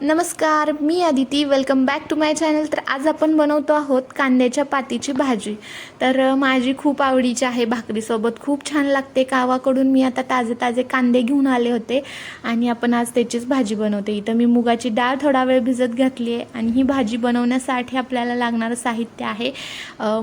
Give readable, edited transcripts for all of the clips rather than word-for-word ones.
नमस्कार, मी Aditi. Welcome back to my channel. तर आज आपण बनवतो आहोत कांद्याच्या पातीची भाजी. तर माझी खूप आवडीची आहे, भाकरीसोबत खूप छान लागते. गावाकडून मी आता ताजे ताजे कांदे घेऊन आले होते आणि आपण आज त्याचीच भाजी बनवते. इथं मी मुगाची डाळ थोडा वेळ भिजत घातली आहे आणि ही भाजी बनवण्यासाठी आपल्याला लागणारं साहित्य आहे.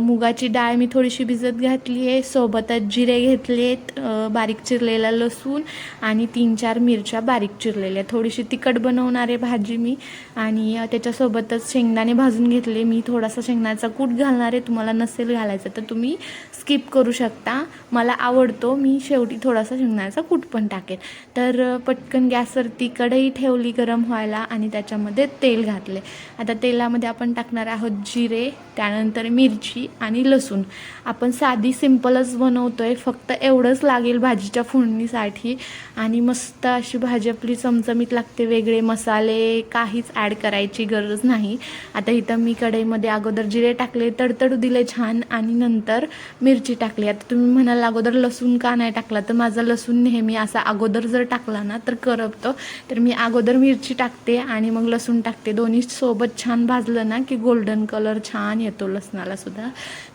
मुगाची डाळ मी थोडीशी भिजत घातली आहे, सोबतच जिरे घेतलेत, बारीक चिरलेला लसूण आणि 3-4 मिरच्या बारीक चिरलेल्या. थोडीशी तिखट बनवणार आहे भाजी मी आणि त्याच्यासोबतच शेंगदाणे भाजून घेतले. मी थोडासा शेंगदाण्याचा कूट घालणार आहे, तुम्हाला नसेल घालायचं तर तुम्ही स्किप करू शकता. मला आवडतो, मी शेवटी थोडासा शेंगदाण्याचा कूट पण टाकेन. तर पटकन गॅसवरती कढई ठेवली गरम व्हायला आणि त्याच्यामध्ये तेल घातले. आता तेलामध्ये आपण टाकणार आहोत जिरे, त्यानंतर मिरची आणि लसूण. आपण साधी सिंपलच बनवतोय, फक्त एवढंच लागेल भाजीच्या फोडणीसाठी आणि मस्त अशी भाजी आपली चमचमीत लागते. वेगळे मसाले काहीच ॲड करायची गरज नाही. आता इथं मी कढईमध्ये अगोदर जिरे टाकले, तडतडू दिले छान आणि नंतर मिरची टाकली. आता तुम्ही म्हणाल अगोदर लसूण का नाही टाकला, तर माझा लसूण नेहमी असा अगोदर जर टाकला ना तर करपतो. तर मी अगोदर मिरची टाकते आणि मग लसूण टाकते. दोन्ही सोबत छान भाजलं ना की गोल्डन कलर छान येतो लसणाला सुद्धा.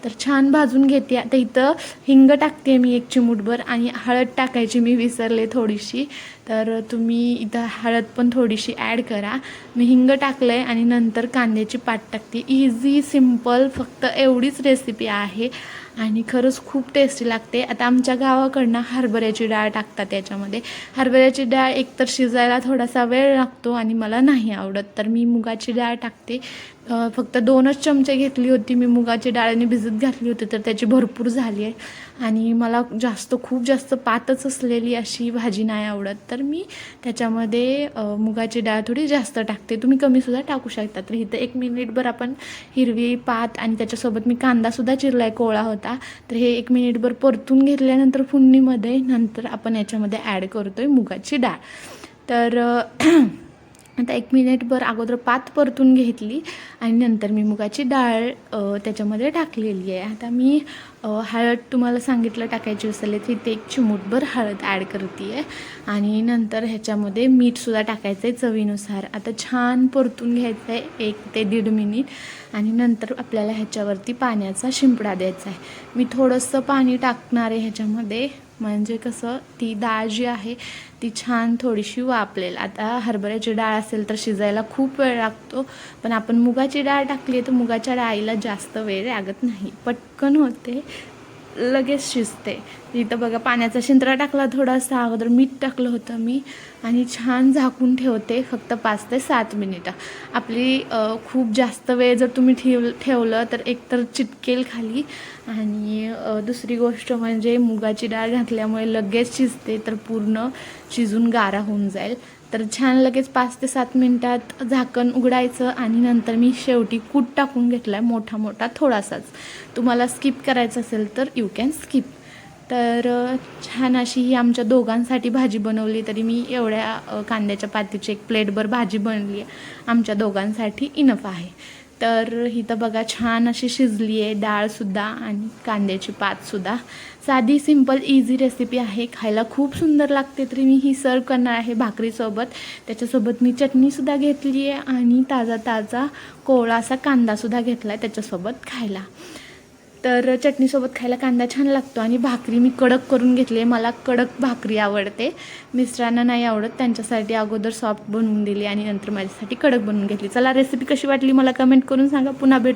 तर छान भाजून घेते. आता इथं हिंग टाकते मी 1 चिमूटभर आणि हळद टाकायची मी विसरले थोडीशी. तर तुम्ही इथं हळद पण थोडीशी ॲड करा. मी हिंग टाकलं आहे आणि नंतर कांद्याची पात टाकते. इझी सिम्पल, फक्त एवढीच रेसिपी आहे आणि खरंच खूप टेस्टी लागते. आता आमच्या गावाकडनं हरभऱ्याची डाळ टाकतात त्याच्यामध्ये. हरभऱ्याची डाळ एकतर शिजायला थोडासा वेळ लागतो आणि मला नाही आवडत, तर मी मुगाची डाळ टाकते. फक्त 2च चमचे घेतली होती मी मुगाची डाळीने भिजत घातली होती, तर त्याची भरपूर झाली आहे आणि मला खूप जास्त पातच असलेली अशी भाजी नाही आवडत, तर मी त्याच्यामध्ये मुगाची डाळ थोडी जास्त टाकते. तुम्ही कमीसुद्धा टाकू शकता. तर इथं 1 मिनिटभर आपण हिरवी पात आणि त्याच्यासोबत मी कांदासुद्धा चिरला आहे, कोवळा होता. तर हे 1 मिनिटभर परतून घेतल्यानंतर फोडणीमध्ये नंतर आपण याच्यामध्ये ॲड करतो आहे मुगाची डाळ. तर आता 1 मिनिटभर अगोदर पात परतून घेतली आणि नंतर मी मुगाची डाळ त्याच्यामध्ये टाकलेली आहे. आता मी हळद तुम्हाला सांगितलं टाकायची विसरले, तर इथे 1 चिमूटभर हळद ॲड करते आहे आणि नंतर ह्याच्यामध्ये मीठसुद्धा टाकायचं आहे चवीनुसार. आता छान परतून घ्यायचं आहे 1 ते 1.5 मिनिट आणि नंतर आपल्याला ह्याच्यावरती पाण्याचा शिंपडा द्यायचा आहे. मी थोडंसं पाणी टाकणार आहे ह्याच्यामध्ये, म्हणजे कसं ती डाळ जी आहे ती छान थोडीशी वाफलेल. आता हरभऱ्याची डाळ असेल तर शिजायला खूप वेळ लागतो, पण आपण मुगाची डाळ टाकली तर मुगाच्या डाळीला जास्त वेळ लागत नाही, पटकन होते, लगेच शिजते. इथं बघा पाण्याचा शिंतरा टाकला थोडासा, अगोदर मीठ टाकलं होतं मी आणि छान झाकून ठेवते फक्त 5 ते 7 मिनिटं. आपली खूप जास्त वेळ जर तुम्ही ठेवलं तर एकतर चिटकेल खाली आणि दुसरी गोष्ट म्हणजे मुगाची डाळ घातल्यामुळे लगेच शिजते, तर पूर्ण शिजून गारा होऊन जाईल. तर छान लगेच 5 ते 7 मिनिटात झाकण उघडायचं आणि नंतर मी शेवटी कूट टाकून घेतला आहे मोठा थोडासाच. तुम्हाला स्किप करायचं असेल तर यू कॅन स्किप. तर छान अशी ही आमच्या दोघांसाठी भाजी बनवली, तरी मी एवढ्या कांद्याच्या पातीची 1 प्लेटभर भाजी बनली आहे, आमच्या दोघांसाठी इनफ आहे. तर इथं बघा छान अशी शिजली आहे डाळसुद्धा आणि कांद्याची पातसुद्धा. साधी सिंपल इझी रेसिपी आहे, खायला खूप सुंदर लागते. तरी मी ही सर्व करणार आहे भाकरीसोबत. त्याच्यासोबत मी चटणीसुद्धा घेतली आहे आणि ताजा कोवळा असा कांदासुद्धा घेतला आहे त्याच्यासोबत खायला. तर चटणीसोबत खायला कांदा छान लागतो आणि भाकरी मी कडक करून घेतली आहे. मला कडक भाकरी आवडते, मिस्टरांना नाही आवडत, त्यांच्यासाठी अगोदर सॉफ्ट बनवून दिली आणि नंतर माझ्यासाठी कडक बनवून घेतली. चला, रेसिपी कशी वाटली मला कमेंट करून सांगा. पुन्हा भेट